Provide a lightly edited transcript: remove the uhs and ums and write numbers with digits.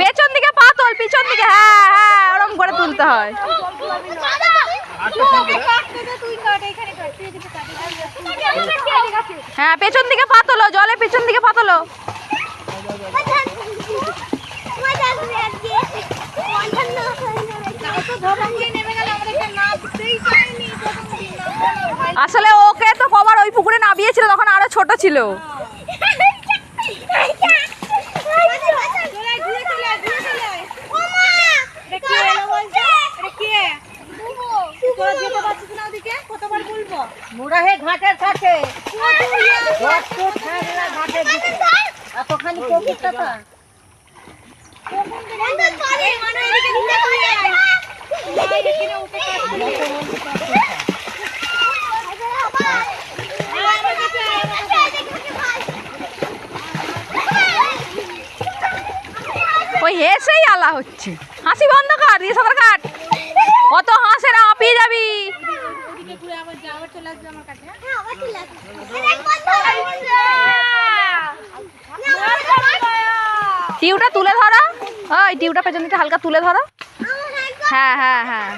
পেছন দিকে পা তোল, পিছন দিকে। হ্যাঁ হ্যাঁ, ওরকম করে তুলতে হয়। হ্যাঁ, পেছন দিকে পা তোলো, জলে পেছন দিকে পা তোলো। আসলে ওকে তো কবার ওই পুকুরে নামিয়েছিল, তখন আরো ছোট ছিল। ঘাটের কাছে এতখানি পবিত্রতা। ওই হেসেই আলা হচ্ছে। হাসি বন্ধ কর, দিয়ে সাঁতার কাট। অত হাসে না, হাঁপিয়ে যাবি। টিউটা তুলে ধরো, ওই টিউটা পেছন দিকে হালকা তুলে ধরো। হ্যাঁ হ্যাঁ হ্যাঁ।